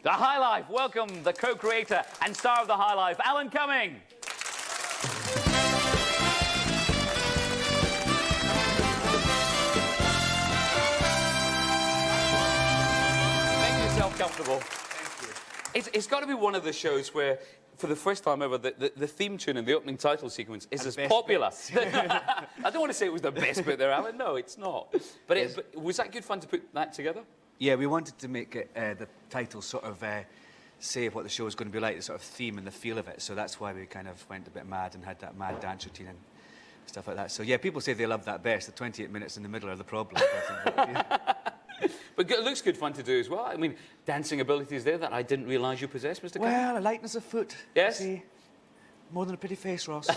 The High Life. Welcome the co-creator and star of The High Life, Alan Cumming. Make yourself comfortable. Thank you. It's got to be one of the shows where, for the first time ever, the theme tune and the opening title sequence is as popular. I don't want to say it was the best bit there, Alan. No, it's not. But was that good fun to put that together? Yeah, we wanted to make it, the title sort of say what the show is going to be like, the sort of theme and the feel of it. So that's why we kind of went a bit mad and had that mad dance routine and stuff like that. So yeah, people say they love that best. The 28 minutes in the middle are the problem. But it looks good fun to do as well. I mean, dancing abilities there that I didn't realise you possessed, Mr. Cumming. Well, a lightness of foot. Yes. See? More than a pretty face, Ross.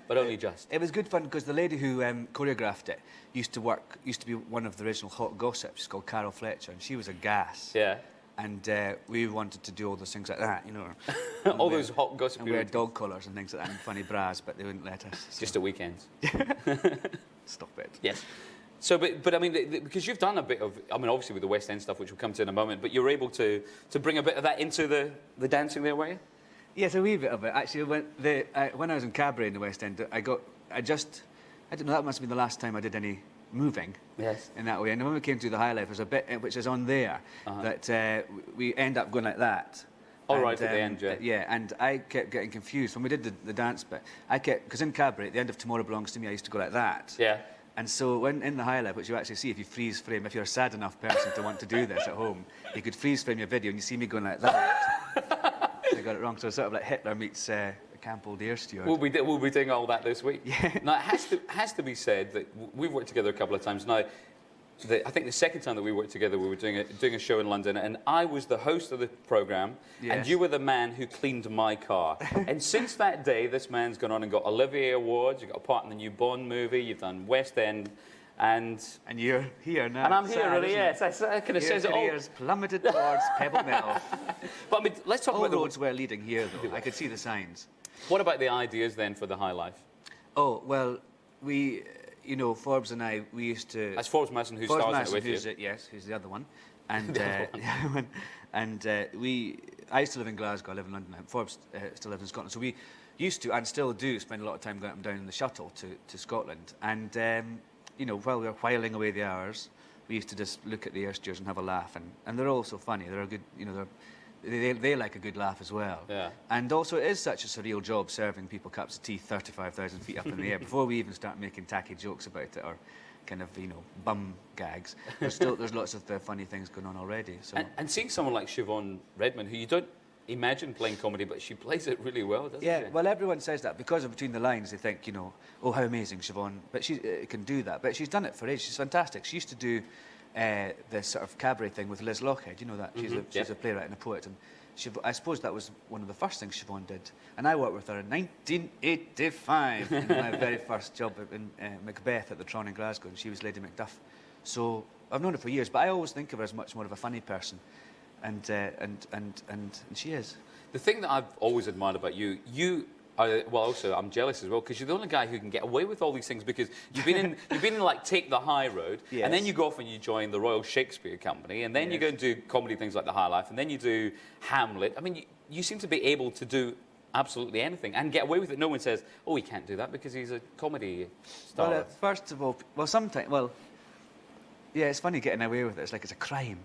But only just. It was good fun because the lady who choreographed it used to be one of the original Hot Gossips. She's called Carol Fletcher, and she was a gas. Yeah. And we wanted to do all those things like that, you know. All those hot gossip. And we had dog collars and things like that and funny bras, but they wouldn't let us. So. Just at weekends. Stop it. Yes. So, but I mean, because you've done a bit of, I mean, obviously with the West End stuff, which we'll come to in a moment, but you're able to bring a bit of that into the dancing there, were you? Yes, a wee bit of it. Actually, when I was in cabaret in the West End, I don't know, that must have been the last time I did any moving. Yes. In that way. And when we came to the High Life, there's a bit which is on there that we end up going like that. Oh, right, at the end, yeah. Yeah, and I kept getting confused. When we did the dance bit, because in cabaret, at the end of Tomorrow Belongs to Me, I used to go like that. Yeah. And so when in the High Life, which you actually see if you freeze frame, if you're a sad enough person to want to do this at home, you could freeze frame your video and you see me going like that. I got it wrong. So it's sort of like Hitler meets Camp Old Air Steward. We'll be doing all that this week. Yeah. Now, it has to be said that we've worked together a couple of times. Now, I think the second time that we worked together, we were doing a show in London, and I was the host of the programme, yes. and you were the man who cleaned my car. And since that day, this man's gone on and got Olivier Awards, you've got a part in the new Bond movie, you've done West End, and you're here now. And I'm here, really, yes. I kind of says it all. Careers plummeted towards Pebble Mill. But I mean, let's talk all about roads were leading here, though. I could see the signs. What about the ideas then for the High Life? Oh well, we. You know, Forbes and I, we used to... That's Forbes Masson who stars in it with you. Yes, who's the other one. And, I used to live in Glasgow, I live in London. Forbes still lives in Scotland. So we used to, and still do, spend a lot of time going up and down in the shuttle to Scotland. And, you know, while we were whiling away the hours, we used to just look at the air steers and have a laugh. And they're all so funny. They're a good, you know, they like a good laugh as well. Yeah. And also it is such a surreal job serving people cups of tea 35,000 feet up in the air before we even start making tacky jokes about it or kind of, you know, bum gags. There's lots of funny things going on already. So. And seeing someone like Siobhan Redmond, who you don't imagine playing comedy, but she plays it really well, doesn't she? Yeah, well, everyone says that. Because of Between the Lines, they think, you know, oh, how amazing, Siobhan. But she can do that. But she's done it for ages. She's fantastic. She used to do the sort of cabaret thing with Liz Lockhead. You know that? She's a playwright and a poet. And I suppose that was one of the first things Siobhan did. And I worked with her in 1985 in my very first job in Macbeth at the Tron in Glasgow, and she was Lady Macduff. So I've known her for years, but I always think of her as much more of a funny person. And she is. The thing that I've always admired about you, well, also I'm jealous as well because you're the only guy who can get away with all these things because you've been in like Take the High Road, yes. and then you go off and you join the Royal Shakespeare Company, and then yes. you go and do comedy things like The High Life, and then you do Hamlet. I mean, you seem to be able to do absolutely anything and get away with it. No one says, "Oh, he can't do that because he's a comedy star." Well, first of all, yeah, it's funny getting away with it. It's like it's a crime.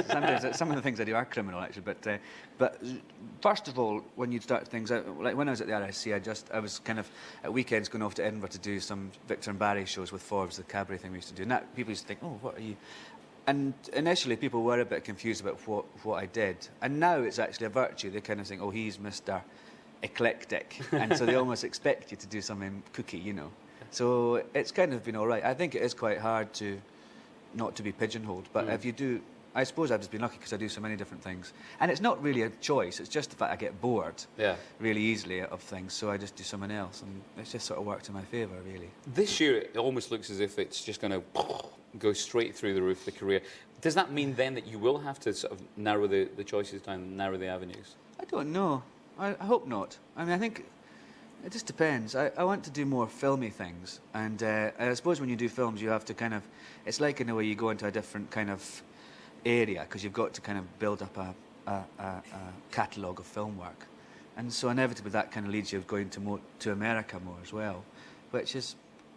Sometimes some of the things I do are criminal, actually. But first of all, when you start things out, like when I was at the RSC, I was kind of at weekends going off to Edinburgh to do some Victor and Barry shows with Forbes, the cabaret thing we used to do. And that, people used to think, oh, what are you? And initially, people were a bit confused about what I did. And now it's actually a virtue. They kind of think, oh, he's Mr. Eclectic, and so they almost expect you to do something kooky, you know. So it's kind of been all right. I think it is quite hard not to be pigeonholed, but if you do, I suppose I've just been lucky because I do so many different things. And it's not really a choice, it's just the fact I get bored really easily of things, so I just do something else, and it's just sort of worked in my favour, really. This year, it almost looks as if it's just going to go straight through the roof, the career. Does that mean then that you will have to sort of narrow the choices down, narrow the avenues? I don't know. I hope not. I mean, I think it just depends. I want to do more filmy things, and I suppose when you do films, you have to kind of... It's like in a way you go into a different kind of area because you've got to kind of build up a catalogue of film work. And so inevitably that kind of leads you going to America more as well, which is,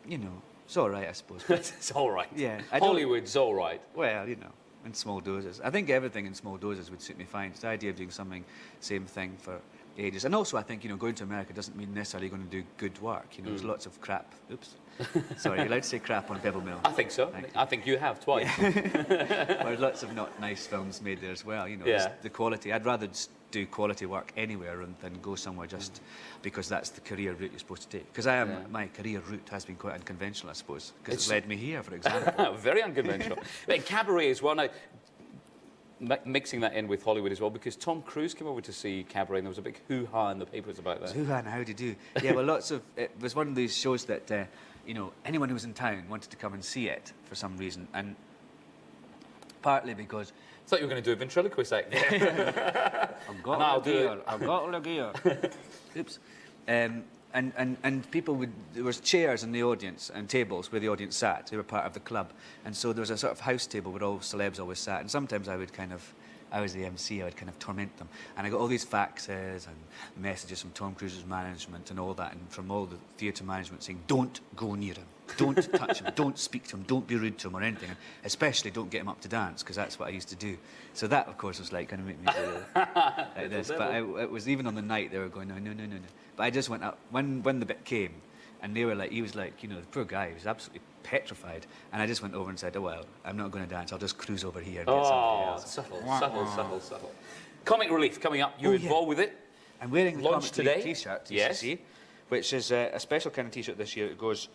you know, it's all right, I suppose. It's all right. Yeah. Hollywood's all right. Well, you know, in small doses. I think everything in small doses would suit me fine. It's the idea of doing something, same thing for ages. And also I think, you know, going to America doesn't mean necessarily going to do good work. You know, there's lots of crap. Oops. Sorry, you're allowed to say crap on Pebblie Mill. I think so. I think you have twice. Yeah. There's lots of not nice films made there as well. You know, Yeah. the quality. I'd rather just do quality work anywhere than go somewhere just because that's the career route you're supposed to take. Because my career route has been quite unconventional, I suppose, because it's led me here, for example. Very unconventional. But Cabaret as well. Now, mixing that in with Hollywood as well, because Tom Cruise came over to see Cabaret and there was a big hoo-ha in the papers about that. Hoo-ha and how do you do? Yeah, well, it was one of these shows that, you know, anyone who was in town wanted to come and see it for some reason, and partly because... I thought you were going to do a ventriloquist act. I've got all the gear. Oops. And people would... There was chairs in the audience and tables where the audience sat. They were part of the club. And so there was a sort of house table where all celebs always sat. And sometimes I was the MC, I would kind of torment them. And I got all these faxes and messages from Tom Cruise's management and all that, and from all the theatre management saying, don't go near him, don't touch him, don't speak to him, don't be rude to him or anything, and especially don't get him up to dance, because that's what I used to do. So that, of course, was like kind of make me feel like this. But it was even on the night, they were going, no. But I just went up, when the bit came, and they were like, he was like, you know, the poor guy, he was absolutely petrified. And I just went over and said, oh, well, I'm not going to dance, I'll just cruise over here and get somebody else. Subtle. Comic Relief coming up. You're involved with it? I'm wearing the Launch Comic Relief today? T-shirt, TCC, Yes. which is a special kind of T-shirt this year. It goes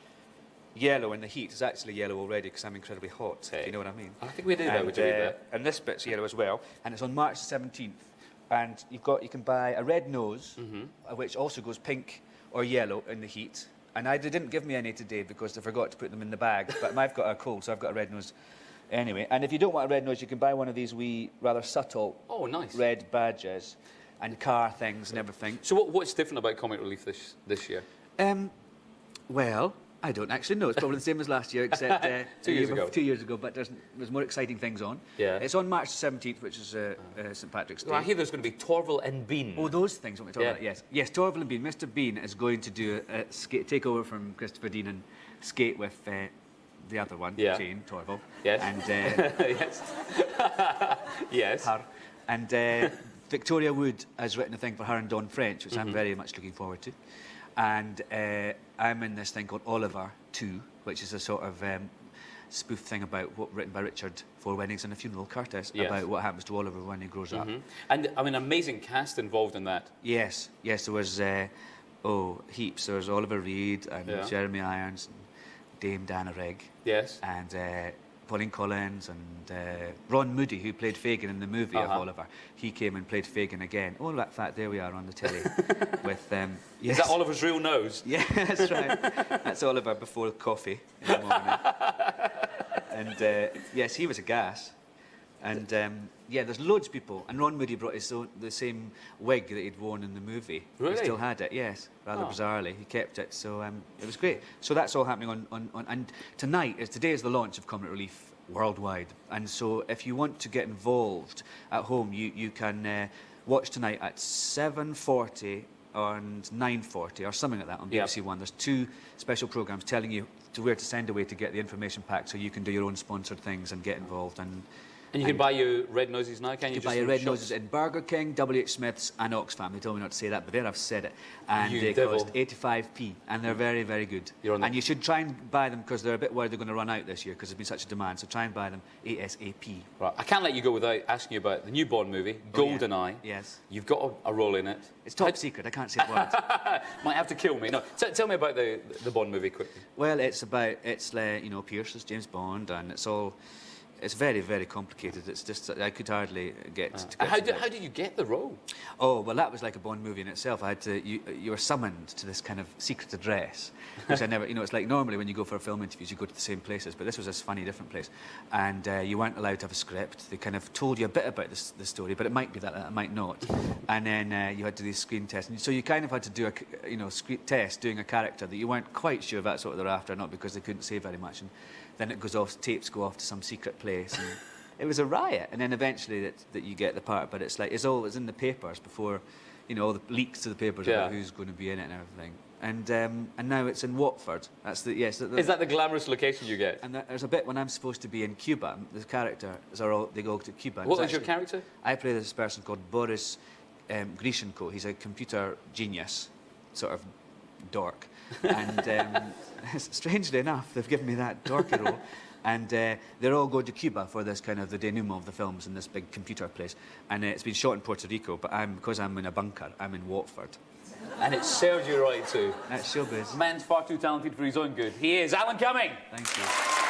yellow in the heat. It's actually yellow already because I'm incredibly hot, if you know what I mean. I think we do that. Would you read that? And this bit's yellow as well. And it's on March 17th. And you can buy a red nose, which also goes pink or yellow in the heat. And they didn't give me any today because they forgot to put them in the bag. But I've got a cold, so I've got a red nose anyway. And if you don't want a red nose, you can buy one of these wee, rather subtle red badges and car things and everything. So what's different about Comic Relief this year? Well, I don't actually know. It's probably the same as last year, except 2 years ago. 2 years ago, but there's more exciting things on. Yeah. It's on March 17th, which is St Patrick's Day. Well, I hear there's going to be Torval and Bean. Oh, those things, what we're talking about, yes. Yes, Torval and Bean. Mr. Bean is going to do take over from Christopher Dean and skate with the other one, Jane, Torval. Yes. And, yes. Yes. Her. And Victoria Wood has written a thing for her and Dawn French, which I'm very much looking forward to. And I'm in this thing called Oliver 2, which is a sort of spoof thing written by Richard for Weddings and a Funeral, Curtis, about what happens to Oliver when he grows up. And I mean, amazing cast involved in that. Yes, there was heaps. There was Oliver Reed and Jeremy Irons and Dame Dana Rigg. Yes. And Pauline Collins and Ron Moody, who played Fagin in the movie of Oliver. He came and played Fagin again. Oh, in fact, there we are on the telly with... Is that Oliver's real nose? Yeah, that's right. That's Oliver before coffee in the morning. And yes, he was a gas. And there's loads of people. And Ron Moody brought the same wig that he'd worn in the movie. Really? He still had it, yes, rather bizarrely. He kept it, so it was great. So that's all happening on and today is the launch of Comic Relief worldwide. And so if you want to get involved at home, you can watch tonight at 7:40 and 9:40 or something like that on BBC One. There's 2 special programmes telling you where to send away to get the information pack so you can do your own sponsored things and get involved. And you can buy your red noses now, can you? You can buy your red noses in Burger King, WH Smith's and Oxfam. They told me not to say that, but there I've said it. And they cost 85p, and they're very, very good. And you should try and buy them because they're a bit worried they're going to run out this year because there's been such a demand. So try and buy them ASAP. Right, I can't let you go without asking you about the new Bond movie, GoldenEye. Yes. You've got a role in it. It's top secret. I can't say the words. Might have to kill me. No, tell me about the Bond movie quickly. Well, it's Pierce as James Bond, and it's very, very complicated. It's just I could hardly get. How did you get the role? Oh well, that was like a Bond movie in itself. I had to. You were summoned to this kind of secret address, which I never. It's like normally when you go for film interviews, you go to the same places, but this was this funny, different place, and you weren't allowed to have a script. They kind of told you a bit about the story, but it might be that, it might not. And then you had to do these screen tests, and so you kind of had to do a screen test doing a character that you weren't quite sure if that's what they're after or not because they couldn't say very much. And then it goes off, tapes go off to some secret place, it was a riot. And then eventually that you get the part, but it's like it's in the papers before, you know, all the leaks to the papers about who's going to be in it and everything. And now it's in Watford. That's the yes. Is that the glamorous location you get? And there's a bit when I'm supposed to be in Cuba. The characters they go to Cuba. What was your character? I play this person called Boris Grishenko. He's a computer genius, sort of dork. And strangely enough, they've given me that dorky role. And they're all going to Cuba for this kind of the denouement of the films in this big computer place. And it's been shot in Puerto Rico, but because I'm in a bunker, I'm in Watford. And it served you right too. That's showbiz. Man's far too talented for his own good. He is Alan Cumming. Thank you.